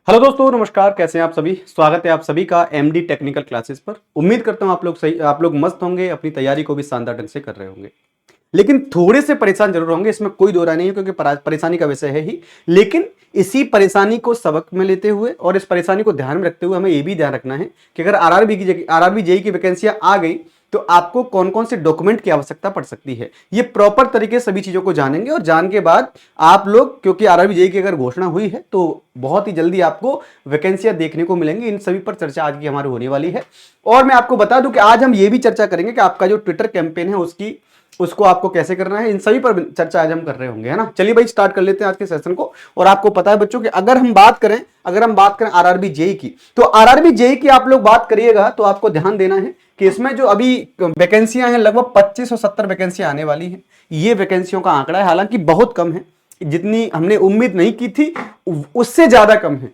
Hello दोस्तों, नमस्कार। कैसे हैं आप सभी? स्वागत है आप सभी का एमडी टेक्निकल क्लासेस पर। उम्मीद करता हूं आप लोग मस्त होंगे, अपनी तैयारी को भी शानदार ढंग से कर रहे होंगे। लेकिन थोड़े से परेशान जरूर होंगे, इसमें कोई दो राय नहीं है, क्योंकि परेशानी का विषय है ही। लेकिन इसी परेशानी को सबक में लेते हुए और इस परेशानी को ध्यान में रखते हुए हमें यह भी ध्यान रखना है कि अगर आरआरबी जेई की वैकेंसियां आ गई तो आपको कौन कौन से डॉक्यूमेंट की आवश्यकता पड़ सकती है। ये प्रॉपर तरीके से सभी चीजों को जानेंगे और जान के बाद आप लोग, क्योंकि आरआरबी जेई की अगर घोषणा हुई है तो बहुत ही जल्दी आपको वैकेंसियां देखने को मिलेंगी। इन सभी पर चर्चा आज की हमारी होने वाली है। और मैं आपको बता दूं कि आज हम ये भी चर्चा करेंगे कि आपका जो ट्विटर कैंपेन है उसको आपको कैसे करना है। इन सभी पर चर्चा आज हम कर रहे होंगे, है ना। चलिए भाई, स्टार्ट कर लेते हैं आज के सेशन को। और आपको पता है बच्चों कि अगर हम बात करें आरआरबी जेई की, तो आरआरबी जेई की आप लोग बात करिएगा तो आपको ध्यान देना है कि इसमें जो अभी वैकेंसियां हैं, लगभग 2570 वैकेंसियां आने वाली हैं। ये वैकेंसियों का आंकड़ा है, हालांकि बहुत कम है, जितनी हमने उम्मीद नहीं की थी उससे ज्यादा कम है।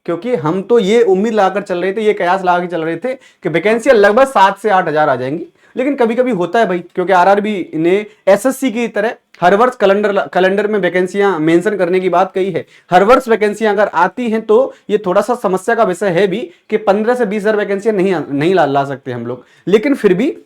क्योंकि हम तो ये उम्मीद लगाकर चल रहे थे, ये कयास लगा के चल रहे थे कि वैकेंसियां लगभग 7 से 8 हजार आ जाएंगी। लेकिन कभी कभी होता है भाई, क्योंकि आरआरबी ने एसएससी की तरह हर वर्ष कैलेंडर में वैकेंसियां मेंशन करने की बात कही है। हर वर्ष वैकेंसियां अगर आती हैं तो ये थोड़ा सा समस्या का विषय है भी कि 15 से 20 हजार वैकेंसियां नहीं ला सकते हम लोग। लेकिन फिर भी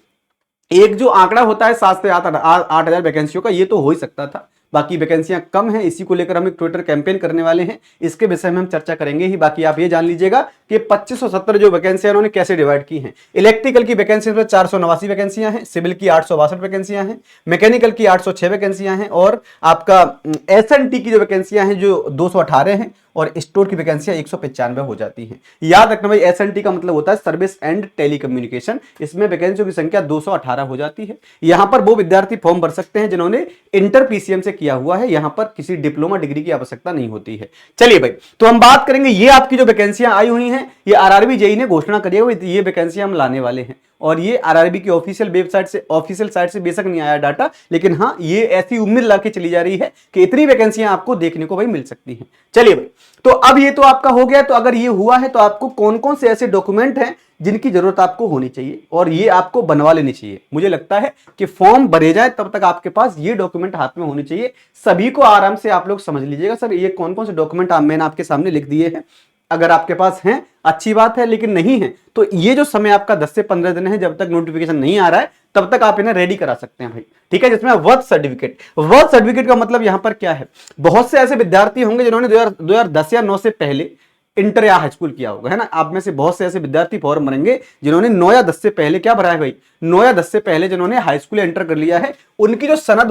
एक जो आंकड़ा होता है 7 से 8 हजार वैकेंसियों का, ये तो हो ही सकता था। बाकी वैकेंसियां कम हैं, इसी को लेकर हम एक ट्विटर कैंपेन करने वाले हैं। इसके विषय में हम चर्चा करेंगे ही। बाकी आप ये जान लीजिएगा कि 2570 जो वैकेंसियां उन्होंने कैसे डिवाइड की हैं। इलेक्ट्रिकल की वैकेंसी में 489 वैकेंसियां हैं, सिविल की 862 वैकेंसियां हैं, मैकेनिकल की 806 वैकेंसियां हैं, और आपका एसएनटी की जो वैकेंसियां हैं जो 218 हैं, और स्टोर की वैकेंसियां 195 हो जाती हैं। याद रखना भाई, एसएनटी का मतलब होता है सर्विस एंड टेलीकम्युनिकेशन। इसमें वैकेंसियों की संख्या 218 हो जाती है। यहां पर वो विद्यार्थी फॉर्म भर सकते हैं जिन्होंने इंटर पीसीएम से किया हुआ है। यहां पर किसी डिप्लोमा डिग्री की आवश्यकता नहीं होती है। चलिए भाई, तो हम बात करेंगे, ये आपकी जो वैकेंसियां आई हुई हैं, ये आरआरबी जेई ने घोषणा करी है, ये वैकेंसियां हम लाने वाले हैं। और ये आरआरबी की ऑफिशियल साइट से बेशक नहीं आया डाटा, लेकिन हाँ, ये ऐसी उम्मीद लाके चली जा रही है कि इतनी वैकेंसियां आपको देखने को भाई मिल सकती हैं। चलिए भाई, तो अब ये तो आपका हो गया। तो अगर ये हुआ है तो आपको कौन कौन से ऐसे डॉक्यूमेंट हैं जिनकी जरूरत आपको होनी चाहिए और ये आपको बनवा लेनी चाहिए। मुझे लगता है कि फॉर्म भरे जाए तब तक आपके पास ये डॉक्यूमेंट हाथ में होने चाहिए। सभी को आराम से आप लोग समझ लीजिएगा। सर, ये कौन कौन से डॉक्यूमेंट मैंने आपके सामने लिख दिए हैं। अगर आपके पास हैं अच्छी बात है, लेकिन नहीं है तो ये जो समय आपका 10 से 15 दिन है, जब तक नोटिफिकेशन नहीं आ रहा है तब तक आप इन्हें रेडी करा सकते हैं भाई। ठीक है, जिसमें वर्थ सर्टिफिकेट का मतलब यहां पर क्या है। बहुत से ऐसे विद्यार्थी होंगे जिन्होंने 2010 या 9 से पहले इंटर या हाई स्कूल किया होगा, है ना। आप में से बहुत से ऐसे विद्यार्थी फॉर्म भरेंगे जिन्होंने 9 या 10 से पहले क्या भरा है भाई, 9 या 10 से पहले जिन्होंने हाई स्कूल एंटर कर लिया है। उनकी जो सनद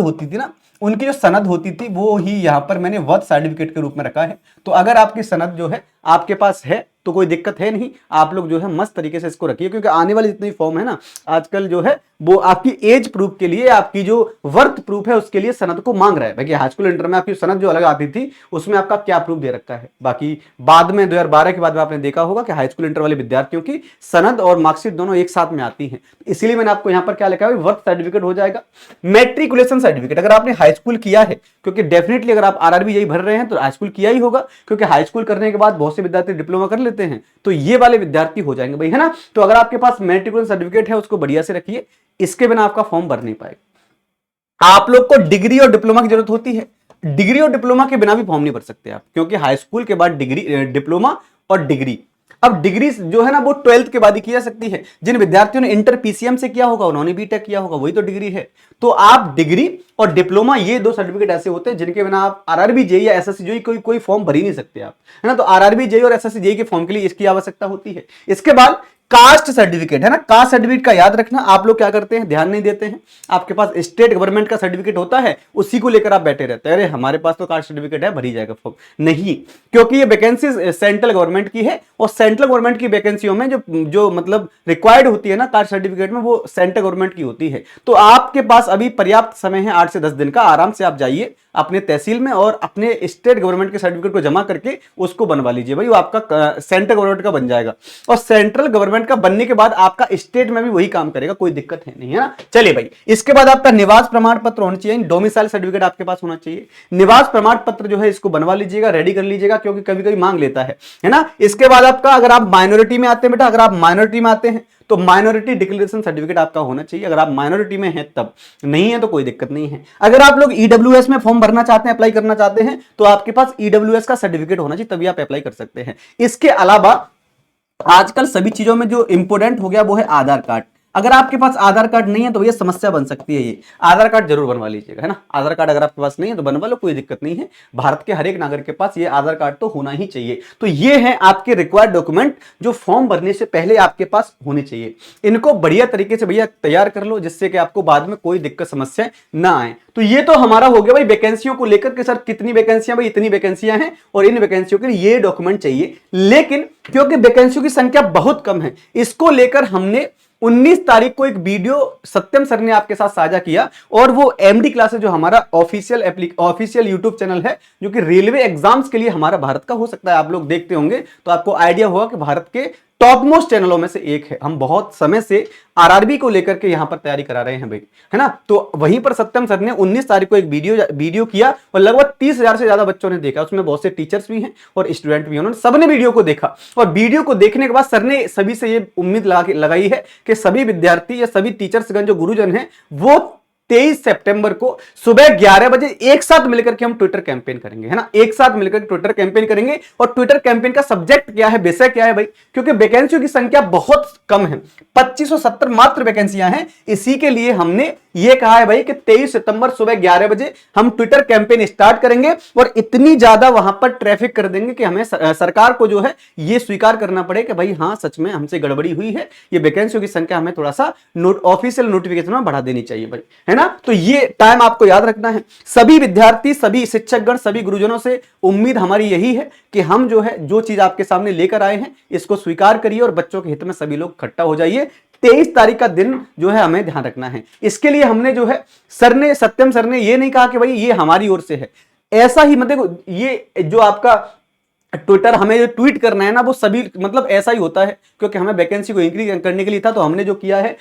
होती थी वो ही यहां पर मैंने वर्थ सर्टिफिकेट के रूप में रखा है। तो अगर आपकी सनद जो है आपके पास है तो कोई दिक्कत है नहीं, आप लोग जो है मस्त तरीके से इसको रखिए। क्योंकि आने वाले जितने फॉर्म है ना आजकल जो है वो आपकी एज प्रूफ के लिए, आपकी जो वर्थ प्रूफ है उसके लिए सनद को मांग रहा है। बाकी हाई स्कूल इंटर में आपकी सनद जो अलग आती थी उसमें आपका क्या प्रूफ दे रखा है। बाकी बाद में 2012 के बाद में आपने देखा होगा कि हाई स्कूल इंटर वाले विद्यार्थियों की सनद और मार्कशीट दोनों एक साथ में आती है। इसीलिए मैंने आपको यहां पर क्या लिखा है, वर्थ सर्टिफिकेट हो जाएगा। मैट्रिकुलेशन सर्टिफिकेट, अगर आपने हाई स्कूल किया है, क्योंकि डेफिनेटली अगर आप आरआरबी यही भर रहे हैं तो हाई स्कूल किया ही होगा, क्योंकि हाई स्कूल करने के बाद बहुत से विद्यार्थी डिप्लोमा कर लेते हैं, तो ये वाले विद्यार्थी हो जाएंगे भाई, है ना। तो अगर आपके पास मैट्रिकुलेशन सर्टिफिकेट है उसको बढ़िया से रखिए, इसके बिना आपका फॉर्म भर नहीं पाएगा। आप लोग को डिग्री और डिप्लोमा की जरूरत होती है। डिग्री और डिप्लोमा के बिना भी फॉर्म नहीं भर सकते आप, क्योंकि हाई स्कूल के बाद डिग्री, डिप्लोमा और डिग्री। अब डिग्री जो है ना वो 12th के बाद ही की जा सकती है। जिन विद्यार्थियों ने इंटर पीसीएम से किया होगा उन्होंने बीटेक किया होगा, वही तो डिग्री है। तो आप डिग्री और डिप्लोमा, ये 2 सर्टिफिकेट ऐसे होते हैं जिनके बिना आप आरआरबी जेई या एसएससी जेई कोई फॉर्म भर ही नहीं सकते आप, है ना। तो आरआरबी जेई और एसएससी जेई के फॉर्म के लिए इसकी आवश्यकता होती है। इसके बाद कास्ट सर्टिफिकेट, है ना। कास्ट सर्टिफिकेट का याद रखना, आप लोग क्या करते हैं, ध्यान नहीं देते हैं। आपके पास स्टेट गवर्नमेंट का सर्टिफिकेट होता है, उसी को लेकर आप बैठे रहते हैं, अरे हमारे पास तो कास्ट सर्टिफिकेट है, भरी जाएगा फॉर्म। नहीं, क्योंकि ये वैकेंसी सेंट्रल गवर्नमेंट की है, और सेंट्रल गवर्नमेंट की वैकेंसियों में जो मतलब रिक्वायर्ड होती है ना कास्ट सर्टिफिकेट में, वो सेंट्रल गवर्नमेंट की होती है। तो आपके पास अभी पर्याप्त समय है, 8 से 10 दिन का। आराम से आप जाइए अपने तहसील में और अपने स्टेट गवर्नमेंट के सर्टिफिकेट को जमा करके उसको बनवा लीजिए भाई, वो आपका सेंट्रल गवर्नमेंट का बन जाएगा। और सेंट्रल गवर्नमेंट का बनने के बाद आपका स्टेट में भी वही काम करेगा, कोई दिक्कत है नहीं, है ना। चलिए भाई, इसके बाद आपका निवास प्रमाण पत्र होना चाहिए, डोमिसाइल सर्टिफिकेट आपके पास होना चाहिए। निवास प्रमाण पत्र जो है इसको बनवा लीजिएगा, रेडी कर लीजिएगा, क्योंकि कभी कभी मांग लेता है ना। इसके बाद आपका, अगर आप माइनॉरिटी में आते हैं बेटा, अगर आप माइनॉरिटी में आते हैं तो माइनॉरिटी डिक्लेरेशन सर्टिफिकेट आपका होना चाहिए। अगर आप माइनॉरिटी में हैं तब, नहीं है तो कोई दिक्कत नहीं है। अगर आप लोग ईडब्ल्यूएस में फॉर्म भरना चाहते हैं, अप्लाई करना चाहते हैं, तो आपके पास ईडब्ल्यूएस का सर्टिफिकेट होना चाहिए, तभी आप अप्लाई कर सकते हैं। इसके अलावा आजकल सभी चीजों में जो इंपोर्टेंट हो गया वो है आधार कार्ड। अगर आपके पास आधार कार्ड नहीं है तो ये समस्या बन सकती है। ये आधार कार्ड जरूर बनवा लीजिएगा, है ना। आधार कार्ड अगर आपके पास नहीं है तो बनवा लो, कोई दिक्कत नहीं है। भारत के हर एक नागरिक के पास ये आधार कार्ड तो होना ही चाहिए। तो ये है आपके रिक्वायर्ड डॉक्यूमेंट जो फॉर्म भरने से पहले आपके पास होने चाहिए। इनको बढ़िया तरीके से भैया तैयार कर लो, जिससे कि आपको बाद में कोई दिक्कत समस्या ना आए। तो ये तो हमारा हो गया भाई वैकेंसियों को लेकर के, सर कितनी वैकेंसियां, भाई इतनी वैकेंसियां हैं और इन वैकेंसियों के लिए ये डॉक्यूमेंट चाहिए। लेकिन क्योंकि वैकेंसियों की संख्या बहुत कम है, इसको लेकर हमने 19 तारीख को एक वीडियो सत्यम सर ने आपके साथ साझा किया, और वो एमडी क्लासेस जो हमारा ऑफिशियल यूट्यूब चैनल है, जो कि रेलवे एग्जाम्स के लिए हमारा भारत का हो सकता है, आप लोग देखते होंगे तो आपको आइडिया होगा कि भारत के टॉप मोस्ट चैनलों में से एक है। हम बहुत समय से आरआरबी को लेकर के यहां पर तैयारी करा रहे हैं भाई, है ना। तो वहीं पर सत्यम सर ने 19 तारीख को एक वीडियो किया और लगभग 30,000 से ज्यादा बच्चों ने देखा। उसमें बहुत से टीचर्स भी हैं और स्टूडेंट भी हैं, उन्होंने सबने वीडियो को देखा। और वीडियो को देखने के बाद सर ने सभी से ये उम्मीद लगाई है कि सभी विद्यार्थी या सभी टीचर्सगण जो गुरुजन हैं वो 23 सितंबर को सुबह 11 बजे एक साथ मिलकर के हम ट्विटर कैंपेन करेंगे, है ना। एक साथ मिलकर ट्विटर कैंपेन करेंगे। और ट्विटर कैंपेन का सब्जेक्ट क्या है, विषय क्या है भाई, क्योंकि वैकेंसियों की संख्या बहुत कम है, 2570 मात्र वैकेंसियां हैं। इसी के लिए हमने ये कहा है भाई कि 23 सितंबर सुबह 11 बजे हम ट्विटर कैंपेन स्टार्ट करेंगे और इतनी ज्यादा वहां पर ट्रैफिक कर देंगे कि हमें सरकार को जो है ये स्वीकार करना पड़े कि भाई हाँ सच में हमसे गड़बड़ी हुई है, ये वैकेंसियों की संख्या हमें थोड़ा सा ऑफिशियल नोटिफिकेशन में बढ़ा देनी चाहिए भाई, है ना। तो ये टाइम आपको याद रखना है। सभी विद्यार्थी, सभी शिक्षकगण, सभी गुरुजनों से उम्मीद हमारी यही है कि हम जो है जो चीज आपके सामने लेकर आए हैं इसको स्वीकार करिए और बच्चों के हित में सभी लोग इकट्ठा हो जाइए। 23 तारीख का दिन जो है हमें ध्यान रखना है। इसके लिए हमने जो है सत्यम सर ने ये नहीं कहा कि भाई ये हमारी ओर से है, ऐसा ही मतलब ये जो आपका ट्विटर हमें जो ट्वीट करना है ना वो सभी मतलब ऐसा ही होता है, क्योंकि हमें वैकेंसी को इंक्रीज करने के लिए था। तो हमने जो किया है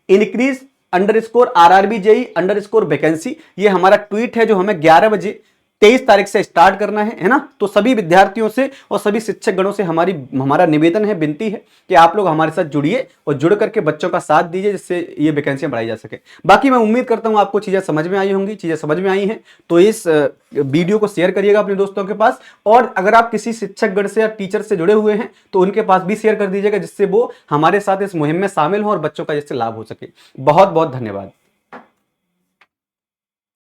#increase_RRBJE_वैकेंसी, ये हमारा ट्वीट है जो हमें 11 बजे 23 तारीख से स्टार्ट करना है ना। तो सभी विद्यार्थियों से और सभी शिक्षक गणों से हमारा निवेदन है, विनती है कि आप लोग हमारे साथ जुड़िए और जुड़ करके बच्चों का साथ दीजिए, जिससे ये वैकेंसियां बढ़ाई जा सके। बाकी मैं उम्मीद करता हूं आपको चीजें समझ में आई होंगी। चीजें समझ में आई हैं तो इस वीडियो को शेयर करिएगा अपने दोस्तों के पास, और अगर आप किसी शिक्षक गण से या टीचर से जुड़े हुए हैं तो उनके पास भी शेयर कर दीजिएगा, जिससे वो हमारे साथ इस मुहिम में शामिल हो और बच्चों का जिससे लाभ हो सके। बहुत बहुत धन्यवाद।